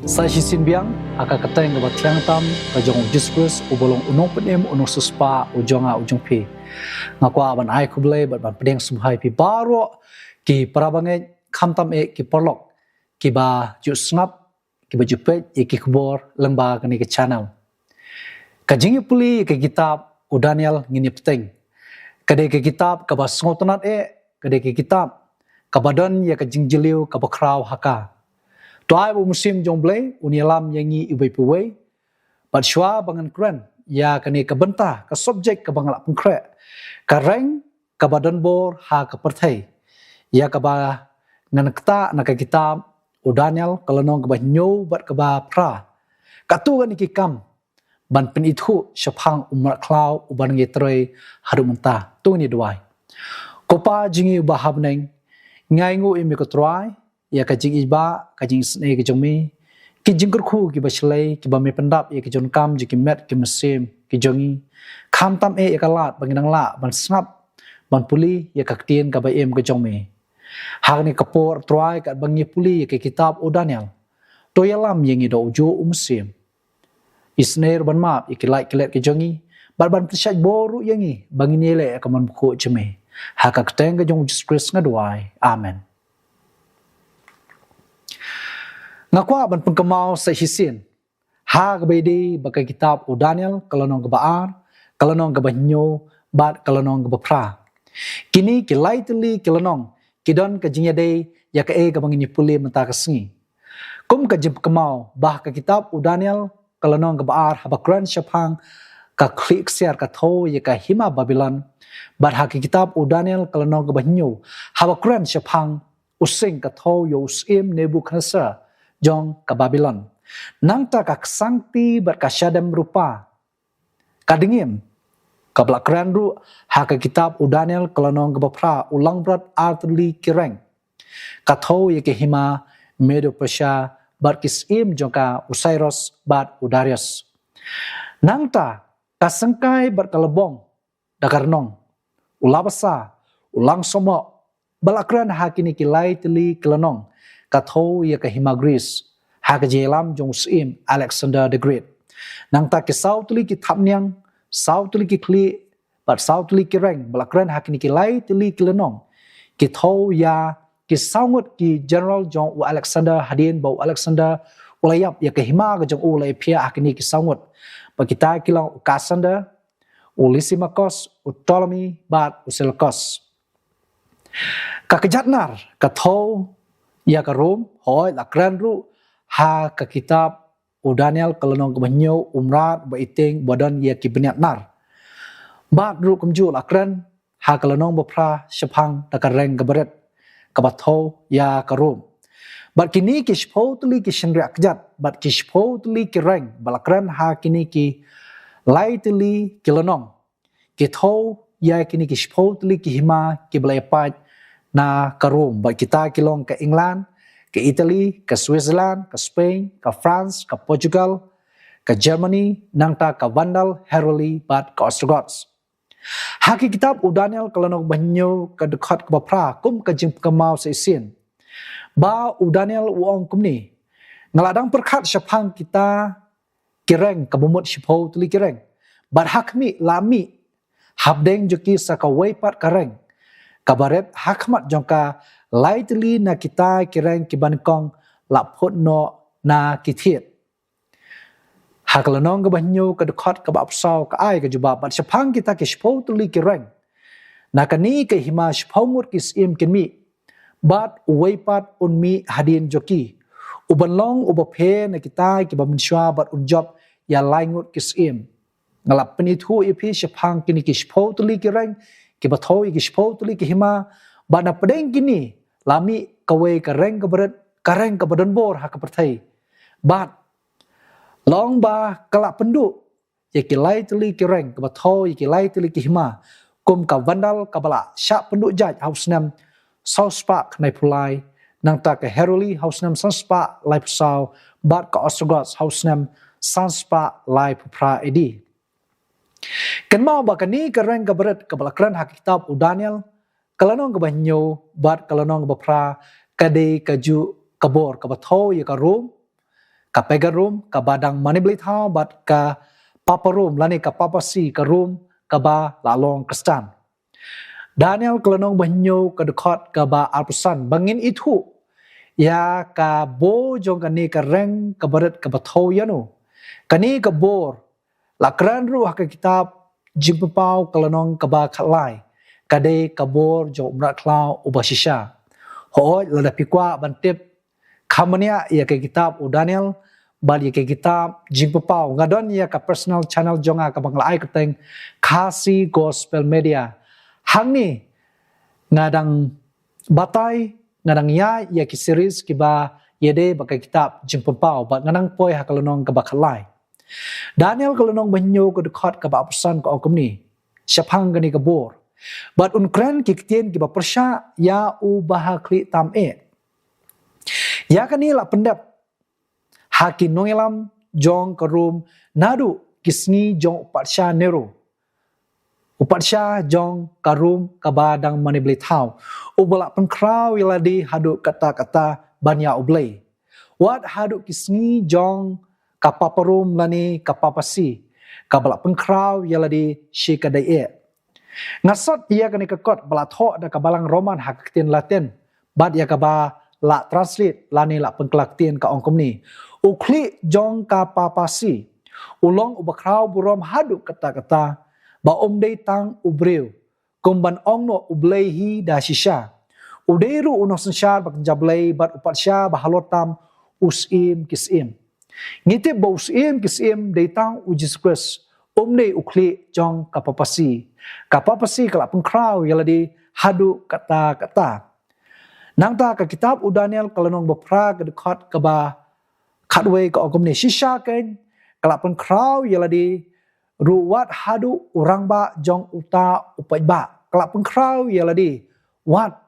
Sa hisin biang aka kateng ga batiang tam ka jong Jesus ubolong unong penem unong suspa ujonga ujong pi ngakwa ban ai kuble ban pedeng subhai pi baro ki parabange khamtam e ki porlok ki ba ju snap ki ba jupe e ki kubor lengba kani ke channel ka jingi puli ke kitab u Daniel ngini peteng kade ke kitab ka ba sngotonat kade ke kitab ka badan ya ka jingjiliu ka ba kraw haka Tuai bu musim jomble unialam yangi ibai puwei bat shwa bangan kren ya kani kabenta ka subjek ka bangala pengkre ka reng ka badan bor ha ka perthai ya ka ba nganakta na ka kitab u Daniel kalanong ka ba nyo bat ka ba pra ka tu kan iki kam ban pen itu syapang umar klau uban ngetroi hadu menta tu ni duai kopa jingi bahabneng ngaingu imi ko troai ya kajing iba kajing sne ke jongmi ki jingkur khu ki baslei ki ba me pendap ya ki jon kam ji ki met ki mesim ki jongi kham tam ya kalat banginang la ban snap ban puli ya kaktien ka ba em ke jongmi hang ni kapor troai kat bangi puli ke kitab u Daniel to yalam yengi do jo umsim isner ban map ki like kilet ki jongi ban prishaj boru yengi bangini le ka man khu chme ha ka kteng ke jong Jesus ngadwai amen Ngakwa ban pengkemau sa hisin. Ha kabedi baka kitab u Daniel kalanong gabaar, kalanong gabanyo, bat kalanong gabapra. Kini kilai teli kalanong, kidon kajinyade ya ka e gabangini puli menta kasengi. Kum kajib kemau bah ka kitab u Daniel kalanong gabaar habakran syapang ka klik siar ka tho ya ka hima Babylon. Bat ha ka kitab u Daniel kalanong gabanyo habakran syapang using ka tho yo usim Nebuchadnezzar jong ke Babylon. Nangta ka sangti berkasyadam rupa. Kadingim, ka belakran ru ha ka kitab u Daniel kalanong ke bapra ulang berat artli kireng. Katho ye ke hima Medo Persia berkisim jong ka Usairos bat Udarius. Nangta ka sengkai berkalebong dakarnong. Ulabasa, ulang somo, belakran ha kini kilai teli kalanong. Katho ya ke hima Greece ha ke jelam jong sim Alexander the Great nang ta ke sautli ki thamnyang sautli ki kli bat sautli ki reng balakran ha ki lai tli kilenong ki tho ya ki saungut ki general jong u Alexander hadin bau Alexander ulayap ya ke hima ke jong ulay pia ha ki saungut ba kita kilang u Cassander u Lysimachus u Ptolemy bat u Seleucus ka kejatnar ka tho ya ka Rom hoi la kran ru ha ka kitab u Daniel kalanong kebanyo umrat ba iting badan ya ki beniat nar bat ru kumju la kran ha kalanong bapra syapang takareng gabaret ka batho ya ka Rom bat kini ki shpotli ki shenria kjat bat ki shpotli ki reng balakran ha kini ki laitli kilanong ki tho ya kini ki shpotli ki hima ki blaypat na ka Rome, baik kita kilong ke England, ke Italy, ke Switzerland, ke Spain, ke France, ke Portugal, ke Germany, nangta ke Vandal, Heruli, bat ke Ostrogoths. Haki kitab u Daniel kalanong banyo ke dekat ke bapra, kum ke jim kemau seisin. Ba u Daniel uong kumni, ngaladang perkat syapang kita kireng ke bumut syipau tuli kireng. Bat hakmi lami, habdeng joki sakawai pat kareng. Kabaret hakmat jongka laitli na kita kireng kibankong lapot no na kitit. Haklanong kebanyo kedekot kebapsau ke ai ke jubab bat syapang kita ke shpau tuli kireng. Na kani ke hima shpaungut kisim kinmi. Bat uwaipat unmi hadin joki. Ubanlong ubaphe na kita kibamenswa bat unjob ya laingut kisim. Ngalap penitu ipi syapang kini ke shpau tuli kireng. Kibatho iki shpau tuli ki hima bana pedeng kini lami kawe kareng kareng ke badan bor ha kepertai bat long ba kala pendu ya kilai tuli kireng kibatho iki lai tuli ki hima kum ka vandal kabala sya pendu jaj hausnam sauspak nai pulai nang ta ke heruli hausnam sanspa lai pusau bat ka Ostrogoths hausnam sanspa lai pupra edi Kan mau bakani kareng kabaret kabalakran hak kitab u Daniel kalanong kabanyo bat kalanong bapra kade kaju kabor kabatho ya ka Rom ka pega room ka badang mani beli thau bat ka papa room lani ka papa si ka room ka ba la long Kristen Daniel kelenong banyo ka dekot ka ba alpusan bangin itu ya ka bo jong kani ka reng ka barat ka bathau yanu kani ka bor la kran ru ka kitab jimpau kelenong ka ba khalai kade ka bor jong umrat klau ubasisha ho la pikwa bantip kamania ya ka kitab u Daniel bal ya ka kitab jimpau ngadon ya ka personal channel jonga ka banglai keteng kasi gospel media hang ni ngadang batai ngadang ya ki series ki ba yede baka kitab jimpau bat ngadang poi ha kalonong ka bakalai Daniel kalonong banyo ko dekat ka ba pesan ko okum ni syapang gani ka bor bat unkran ki kitien ki ba persya ya u bahakli tam ya kani la pendap haki nongelam jong kerum nadu kisni jong upatsya nero upatsya jong karum kabadang mani beli tau ubala penkraw iladi hadu kata-kata banya ublay wat hadu kisni jong kapaparum lani kapapasi kabala penkraw iladi shikadai ngasot ia kani kekot bala tho da kabalang roman haktin latin bad ya kaba la translate lani la pengkelaktian ka ongkom ni ukli jong kapapasi ulong ubakraw burom hadu kata-kata ba omdei tang ubreu kumban ongno ublehi da shisha udeiru uno sensyar bak jablei bat upatsya bahalotam usim kisim ngite ba usim kisim dei tang ujis kris omdei ukli jong kapapasi kala pengkraw yaladi hadu kata-kata nangta ka kitab u Daniel kalanong bapra ka dekat ka ba khatway ka okom ni shisha ken kala pengkraw yaladi ruwat hadu urang ba jong uta upai ba kala pengkraw yaladi wat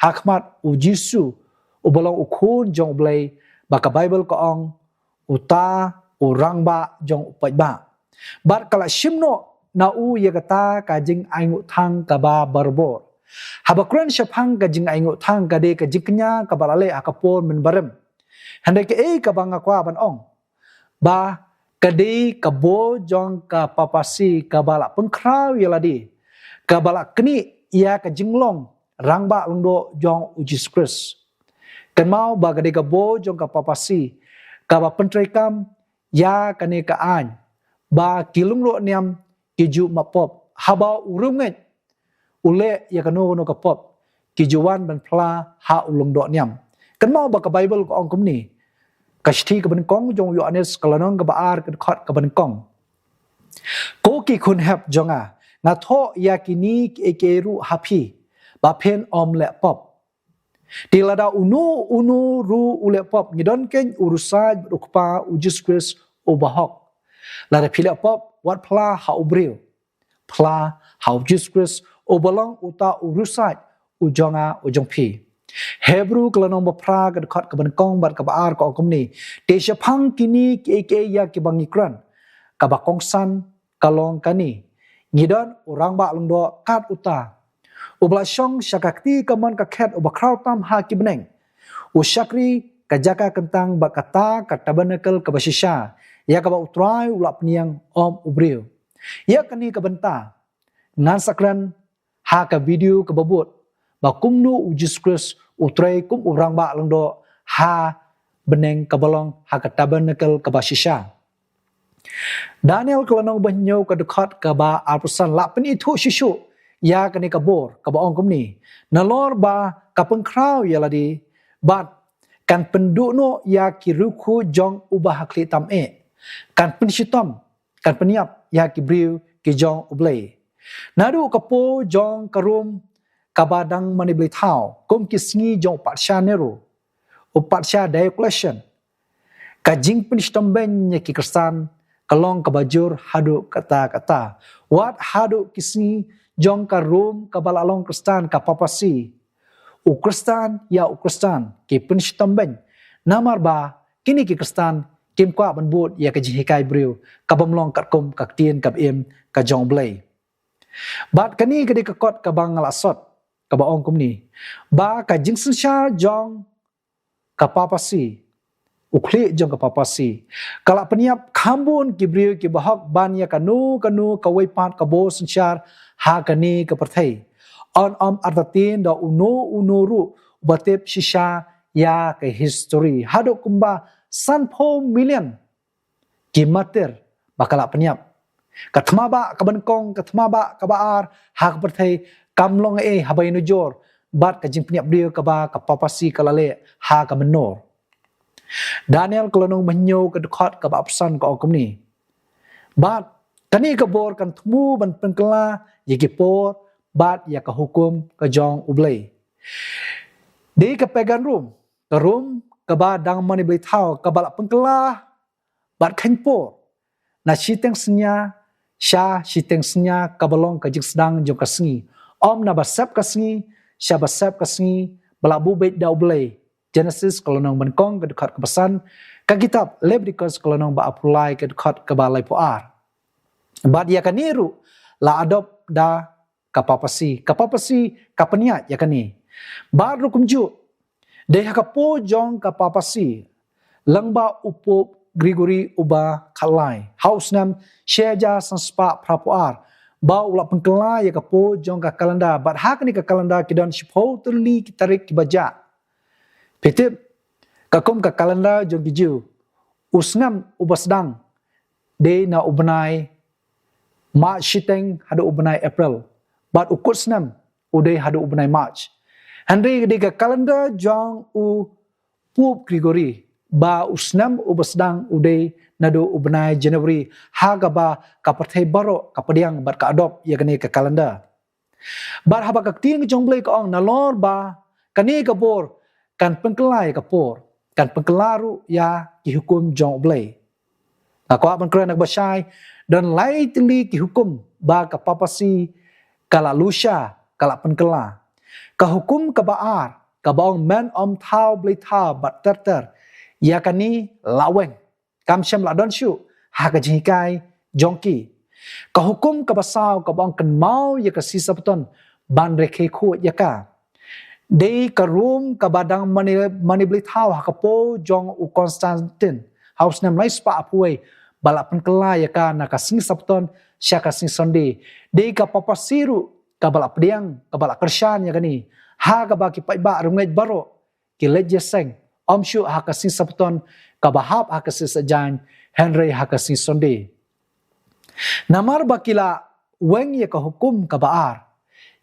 hakmat u Jisu u bolong ukun jong blay baka Bible ka ong uta urang ba jong upai ba bar kala shimno na u yagata ka jing aingu thang ka ba barbor habakran syapang ka jing aingu thang ka de ka jiknya ka balale akapon men barem handai ke ka banga kwa ban ong ba kadi kabo jong ka papasi kabala pengkraw yaladi kabala keni ia ka jinglong rangba lungdo jong ujis kris kan mau ba kadi kabo jong ka papasi kaba pentrekam ya kani ka an ba kilung lo niam kiju mapop haba urunget ule ya kanu no kapop kijuan ban pla ha ulung do niam kan mau ba ka Bible ko ong kumni kashti ka kong jong Yohanes kalanong ka baar ka dekat ka kong ko ki kun hep jonga na tho yakini ekeru hapi ba pen om le pop tilada unu ru ule pop ngidon ken urusaj rukpa ujis kris ubahok lada pila pop wat pla ha ubril pla ha ujis kris ubalong uta urusaj ujonga ujong pi Hebrew kelanong bapra ka dekat ka kong bat ka baar ka okom ni te syapang kini ke ya ki bangikran ka bakongsan kalong kani ngidon orang ba lungdo kat uta ubla syong syakakti kaman ka khet ubakraw tam ha ki beneng usyakri ka jaka kentang bakata ka tabernacle ka basisha ya ka ba utrai ulap niang om ubril ya kani ka benta ngan sakran ha ka video ka babut ba kumnu ujis kris utrai kum urang ba lengdo ha beneng kabalong ha ka tabernacle ka basisha Daniel kelanong banyo ka dekat ka ba alpusan lapen itu shishu ya kani ka bor ka ba ongkom ni nalor ba ka pengkraw yaladi bat kan pendukno ya kiruku jong ubah hakli tam kan penshitom kan peniap ya kibriu ki jong ublay nadu kapo jong karum kabadang mani beli tau kum kisngi jong upatsya nero upatsya diocletian kajing penishtamben ki kersan kalong kabajur hadu kata-kata wat hadu kisngi jong karum kabalalong kristan kapapasi ukristan ya ukristan ki penishtamben namar ba kini ki kristan kim kwa banbut ya kajihikai briu kabamlong katkum kaktien kabim ka jong blay bat kani kadi kakot kabang ngalasot kabaong kum ni ba ka jingsen sha jong kapapasi ukli jong ka papasi kala peniap khambun kibriu ki bahak ban ya kanu kawai pat ka bo sanchar ha kani ka perthai on artatin da uno ru batep shisha ya ke history hado kumba sanpho million kimater bakala peniap kathma ba kabankong kathma ba kabaar ha ka perthai kamlong habai nujor bat ka jing peniap dia ka ba ka papasi kalale ha ka menor Daniel kelonong menyo ke dekat ke bapsan ke okum ni bat kani ke bor kan temu ban pengkela ye ke por bat ya ke hukum ke jong ublei di ke pegan room ke ba dang mani blei thau ke balak pengkela bat khan por na siteng senya ka balong ke jing sedang jong ka sengi om na basap ka sengi sya basap ka sengi balabu bait da ublei Genesis kalau nong benkong ke dekat ke pesan ke kitab Leviticus kalau nong ba apply ke dekat ke balai puar bad ya kaniru la adop da kapapasi kapeniat ya kani bad rukum ju de hakapo jong kapapasi langba upo Gregory uba kalai house nam sheja sanspa prapuar ba ula pengkela ya kapo jong ka kalenda bad hakni ka kalenda kidan shipo terli kitarik kibaja Petip kakum ka kalenda jong giju usnam ubasdang de na ubenai March shiteng hadu ubenai April but ukut snam ude hadu ubenai March Henry de ka kalenda jong u pup Gregory ba usnam ubasdang ude nadu ubenai January haga ba ka perthai baro ka pediang bat ka adop ya kani ka kalenda bar haba ka ting jong blai ka ong na lor ba kani ka bor kan pengkelai kapor kan pengkelaru ya dihukum jong blai aku aban keren nak basai dan lightly dihukum ba kapapasi kala lusha kala pengkela ka hukum ka baar ka baong man thau blai thau bat ter ya kani laweng kam syam la don shu ha ka jikai jongki ka hukum ka basau ka baong kan mau ya ka sisa beton ban rekhe khu ya ka Dei ka room ka badang mani beli thau hakapo jong u Constantine house nam lai spa apuai balapan kela ya ka na ka sing sabton sya ka sing Sunday dei ka papasiru ka balap diang ka balap kershan ya kani ha ka baki pai ba rungai baro ki leje seng om shu ha ka sing sabton ka bahap ha ka sing sajan Henry ha ka sing Sunday namar bakila weng ya ka hukum ka baar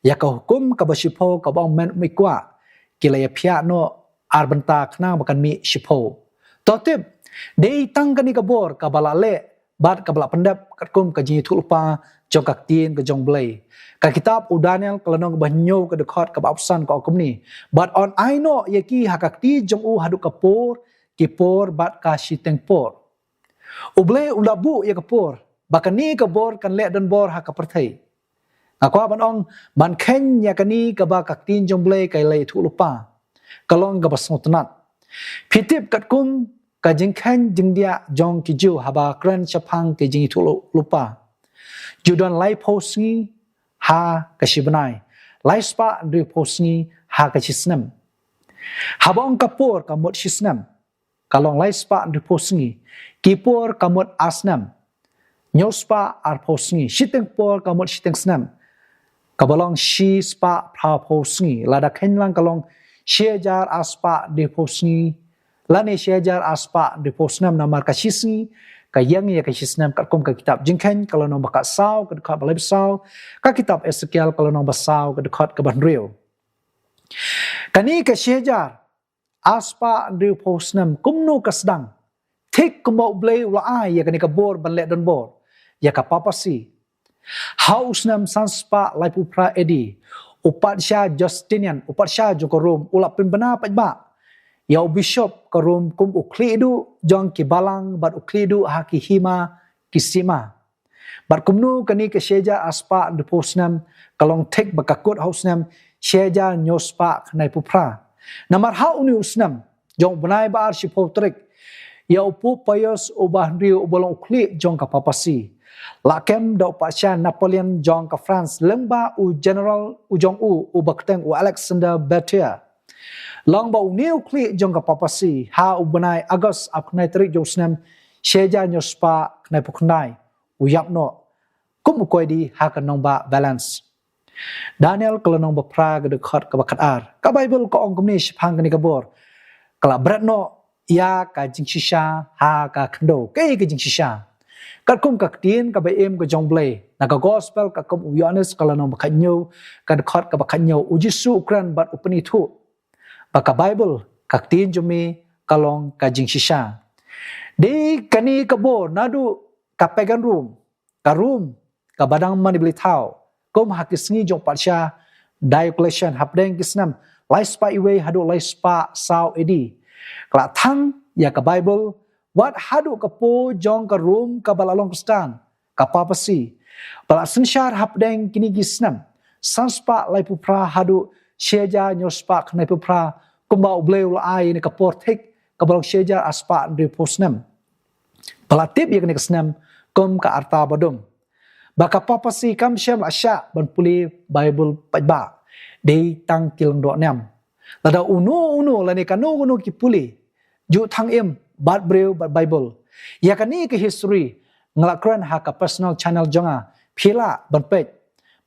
ya ka hukum ka bashipo ka bang men mikwa kila ya pia no arbenta kna bakan mi shipo totip dei tang kani ka bor ka balale bat ka bala pendap katkum ka jingi thulpa jong ka tin ka jong blai ka kitab Daniel kalanong banyo ka dekat ka bapsan ka okum ni but on I know ya ki hakakti jong u hadu ka por ki por bat ka shiteng por ublai ulabu ya ka por bakani ka bor kan le dan bor ha ka perthai aku aban ong man ken ya kani ka ba kaktin jong blai kai lai thu lupa kalong ka basong tenat pitip katkum ka jing ken jing dia jong ki ju haba kran chapang ke jing thu lupa judan lai posngi ha ka shibnai lai spa ndri posngi ha ka chisnam haba ong kapor ka mot shisnam kalong lai spa ndri posngi kipor ka mot asnam nyospa ar posngi shiteng por ka mot shiteng snam kabalong shi spa pra posngi lada kenlang kalong shejar aspa de posngi lani shejar aspa de posnam namar kashisngi kayang ya kashisnam katkom ka kitab jingken kalau nong bakat saw ka dekat balai saw ka kitab Ezekiel kalau nong basaw ka dekat ka banril kani ka shejar aspa de posnam kumno kasdang tik kumau blai ula ya kani ka bor banlet dan bor ya ka papasi Haus nam sanspa laipu pra edi upat sya Justinian upat sya joko rom ulap pimbena pajba ya bishop ka rom kum ukli du jong ki balang bat ukli du haki hima kisima bat kumnu kani ke sheja aspa de posnam kalong tek bakakut haus nam sheja nyospa kanai pupra namar ha uni usnam jong benai ba arshipotrik ya upu payos ubah riu ubolong ukli jong ka papasi lakem da upasya Napoleon jong ka France lengba u general u jong u bakteng u Alexander Berthier long ba uniu kli jong ka papasi ha ubanai Agos apnai tarik josnem sheja nyospa knai puknai uyap no kum ukoi di ha kanong ba balance Daniel kelenong bapra gedekhat ka bakat ar ka Bible ko ong kumni shpang kani kabor kala berat no ya ka jing shisha ha ka kendo ke jing shisha kat kum ka tin ka baim ka jong blay na ka gospel ka kum uyanes kelenong bakat nyu ka dekhat ka bakat nyu ujisu ukran bat upani thu baka Bible ka tin jumi kalong ka jing shisha di kani kabor nadu ka pagan room ka badang mani beli tau kum hakisngi jong patsha diocletian hapdeng kisnam laispa iwe hadu laispa sau edi kala thang ya ka Bible wat hadu ka po jong ka room ka balalong kustan ka papasi bala sensyar hapdeng kini kisnam sanspa laipu pra hadu sheja nyospa knai pra kumba ubleu ai ni ka portek ka balong sheja aspa ndri posnam bala tip ya kini kisnam kum ka arta badum baka papasi kam shem asya ban puli Bible pajba de tang kilong do nem lada unu lani kanu unu ki puli ju thang em bat breu bat Bible ya kani ke history nglakran ha ka personal channel jonga phila ban pej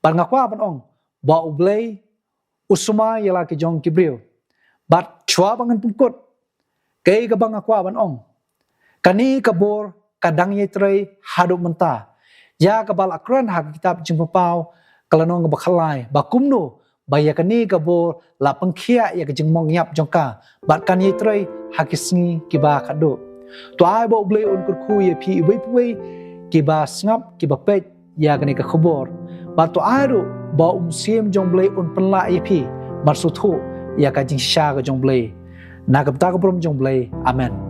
ban ngakwa ban ong ba ublei usuma yala ki jong ki breu bat chwa bangan pungkut ke ka bang ngakwa ban ong kani kabor kadang ye trei hadu menta ya kabal akran hak kitab jingpapau kalanong bakhalai bakumno bayakani kabor la pengkhia ya kejengmong yap jongka batkan yitrei hakisngi kiba khado to ai bo ble on kurkhu ye phi ibai kiba snap kiba pet ya kani ka khobor ba to ai ro ba sim jong ble on penla ye phi marsuthu ya ka jing sha ka jong ble na kapta ka prom jong ble amen